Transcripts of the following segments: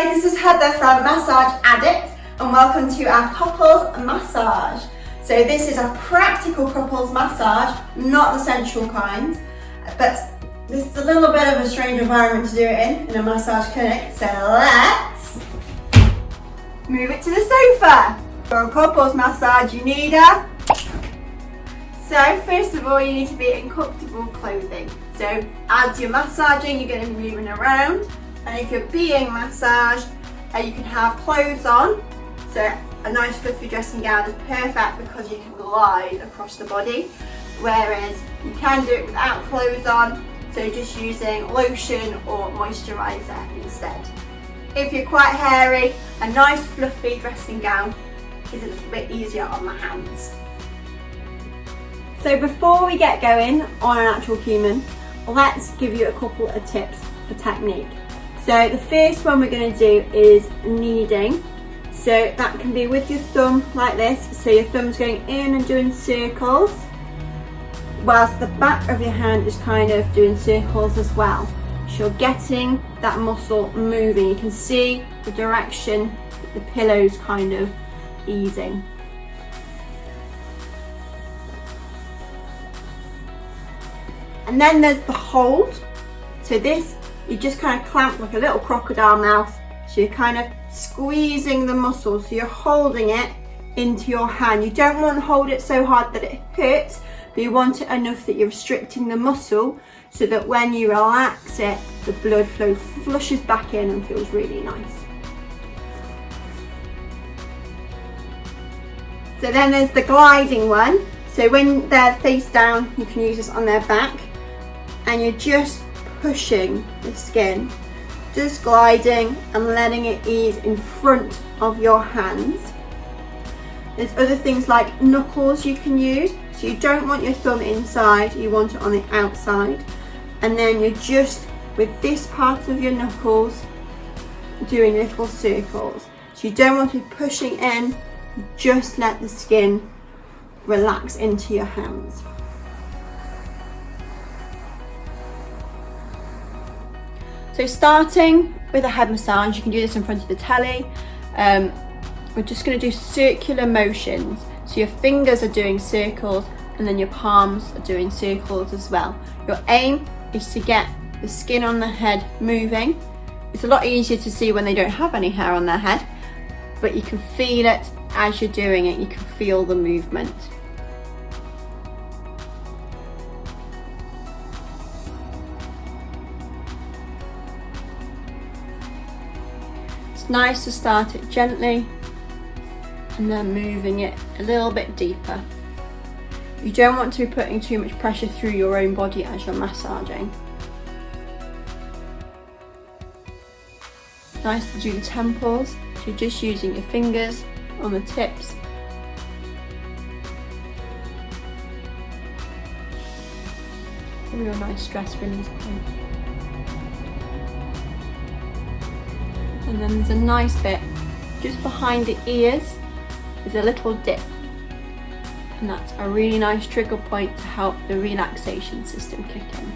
guys, this is Heather from Massage-Addict and welcome to our couples massage. So this is a practical couples massage, not the sensual kind, but this is a little bit of a strange environment to do it in a massage clinic, so let's move it to the sofa. For a couples massage you need So first of all you need to be in comfortable clothing. So as you're massaging you're going to be moving around, and if you're being massaged you can have clothes on. So a nice fluffy dressing gown is perfect because you can glide across the body, whereas you can do it without clothes on, so just using lotion or moisturiser instead. If you're quite hairy, a nice fluffy dressing gown is a little bit easier on the hands. So before we get going on an actual human, let's give you a couple of tips for technique. So the first one we're going to do is kneading. So that can be with your thumb like this, so your thumb's going in and doing circles, whilst the back of your hand is kind of doing circles as well. So you're getting that muscle moving. You can see the direction the pillow's kind of easing. And then there's the hold. So this, you just kind of clamp like a little crocodile mouth. So you're kind of squeezing the muscle, so you're holding it into your hand. You don't want to hold it so hard that it hurts, but you want it enough that you're restricting the muscle so that when you relax it, the blood flow flushes back in and feels really nice. So then there's the gliding one. So when they're face down, you can use this on their back, and you're just pushing the skin, just gliding and letting it ease in front of your hands. There's other things like knuckles you can use, so you don't want your thumb inside, you want it on the outside, and then you're just with this part of your knuckles doing little circles. So you don't want to be pushing in, just let the skin relax into your hands. So starting with a head massage, you can do this in front of the telly. We're just going to do circular motions. So your fingers are doing circles and then your palms are doing circles as well. Your aim is to get the skin on the head moving. It's a lot easier to see when they don't have any hair on their head, but you can feel it as you're doing it. You can feel the movement. It's nice to start it gently and then moving it a little bit deeper. You don't want to be putting too much pressure through your own body as you're massaging. Nice to do the temples, so you're just using your fingers on the tips. A real nice stress release point. And then there's a nice bit just behind the ears. There's a little dip, and that's a really nice trigger point to help the relaxation system kick in.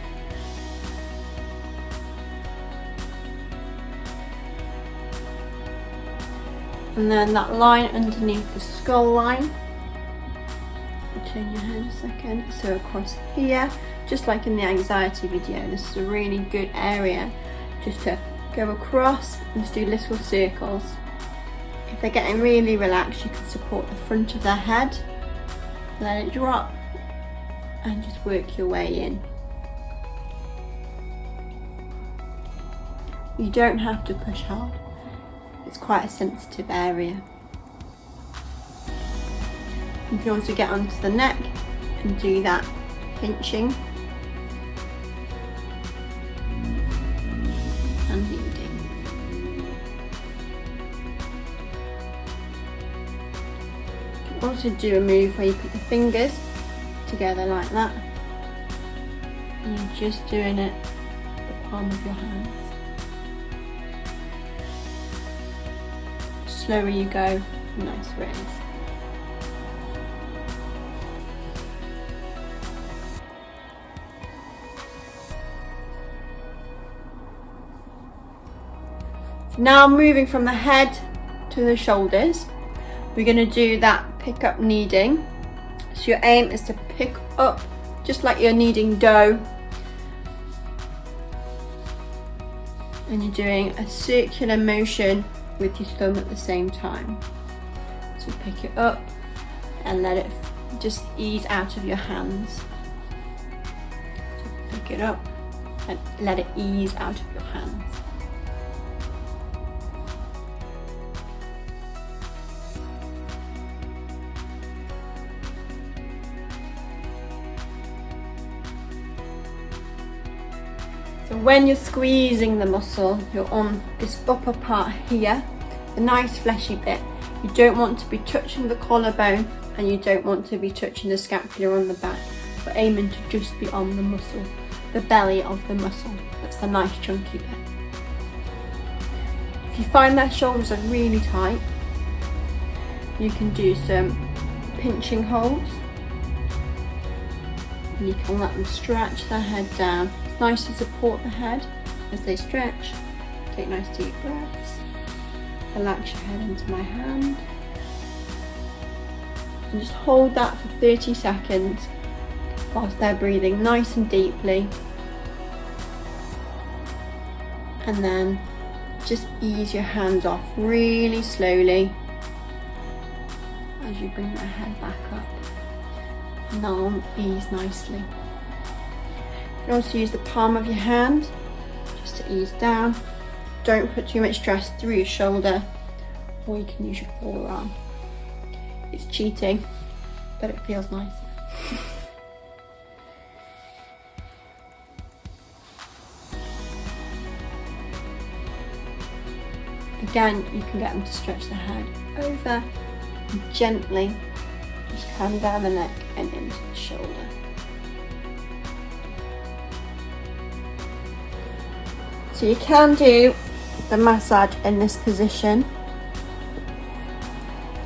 And then that line underneath the skull line, I'll turn your head a second, so across here, just like in the anxiety video, this is a really good area just to go across and just do little circles. If they're getting really relaxed, you can support the front of their head, let it drop, and just work your way in. You don't have to push hard. It's quite a sensitive area. You can also get onto the neck and do that pinching and kneading. You can also do a move where you put the fingers together like that, and you're just doing it with the palm of your hands. Slower you go, nice raise. So now moving from the head to the shoulders, we're going to do that pick up kneading. So your aim is to pick up just like you're kneading dough, and you're doing a circular motion with your thumb at the same time. So pick it up and let it just ease out of your hands. So pick it up and let it ease out of your hands. So when you're squeezing the muscle, you're on this upper part here, the nice fleshy bit. You don't want to be touching the collarbone and you don't want to be touching the scapula on the back. We're aiming to just be on the muscle, the belly of the muscle. That's the nice chunky bit. If you find that shoulders are really tight, you can do some pinching holds. And you can let them stretch their head down. It's nice to support the head as they stretch. Take nice deep breaths. Relax your head into my hand. And just hold that for 30 seconds whilst they're breathing nice and deeply. And then just ease your hands off really slowly as you bring their head back up. And they'll ease nicely. You can also use the palm of your hand just to ease down. Don't put too much stress through your shoulder, or you can use your forearm. It's cheating, but it feels nice. Again, you can get them to stretch the head over and gently just come down the neck and into the shoulder. So you can do the massage in this position,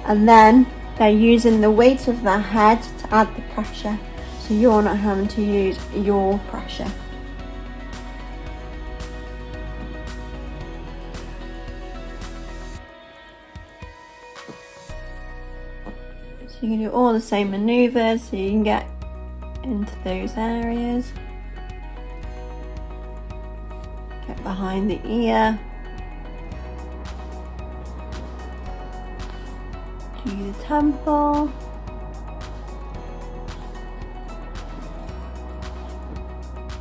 and then they're using the weight of their head to add the pressure, so you're not having to use your pressure. So you can do all the same maneuvers so you can get into those areas. Get behind the ear. Do the temple.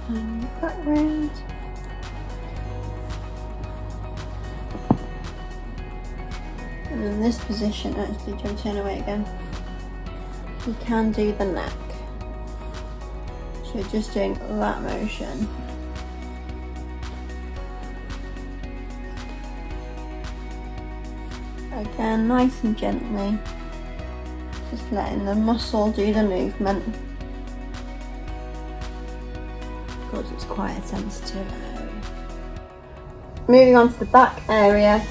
And the background. And in this position, actually, do you turn away again? You can do the neck. So you're just doing that motion. Again, nice and gently, just letting the muscle do the movement, because it's quite a sensitive area. Moving on to the back area,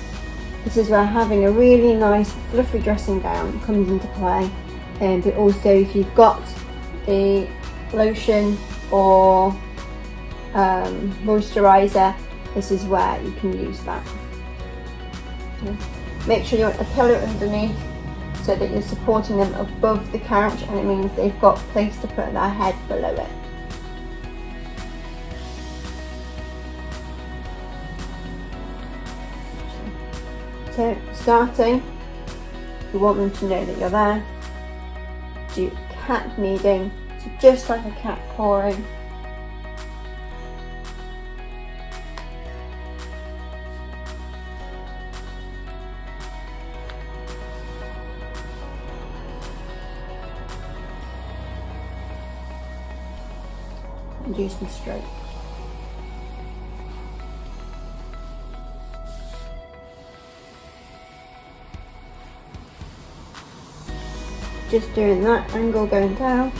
this is where having a really nice fluffy dressing gown comes into play. But also if you've got the lotion or moisturiser, this is where you can use that. Make sure you want a pillow underneath so that you're supporting them above the couch, and it means they've got a place to put their head below it. So starting, you want them to know that you're there. Do cat kneading, so just like a cat pawing. And do some strokes. Just doing that angle going down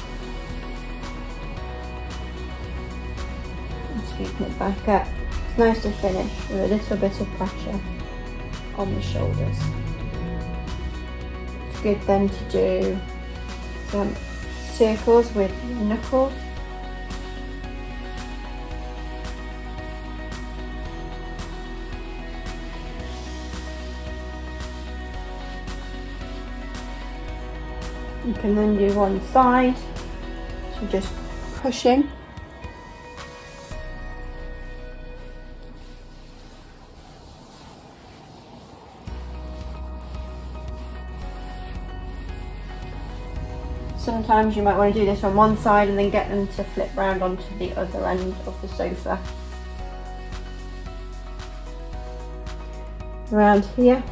and sweeping it back up. It's nice to finish with a little bit of pressure on the shoulders. It's good then to do some circles with your knuckles. You can then do one side, so just pushing. Sometimes you might want to do this on one side and then get them to flip round onto the other end of the sofa. Around here.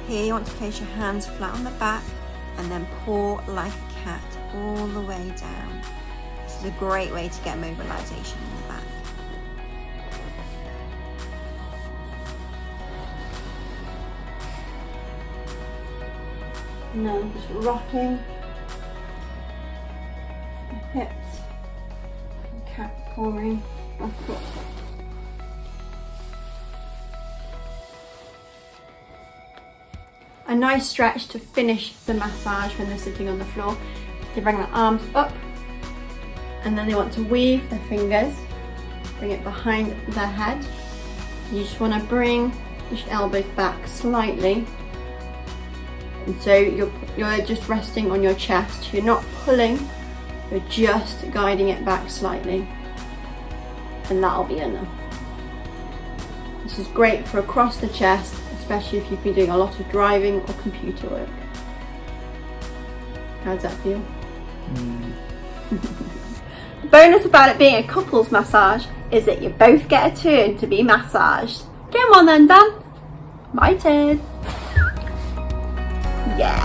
Here you want to place your hands flat on the back and then paw like a cat all the way down. This is a great way to get mobilization in the back. Now just rocking the hips, cat pawing back up. A nice stretch to finish the massage when they're sitting on the floor is to bring their arms up, and then they want to weave their fingers, bring it behind their head. You just want to bring your elbows back slightly, and so you're just resting on your chest. You're not pulling, you're just guiding it back slightly, and that'll be enough. This is great for across the chest, especially if you've been doing a lot of driving or computer work. How does that feel? The bonus about it being a couples massage is that you both get a turn to be massaged. Come on then, Dan. My turn. Yeah.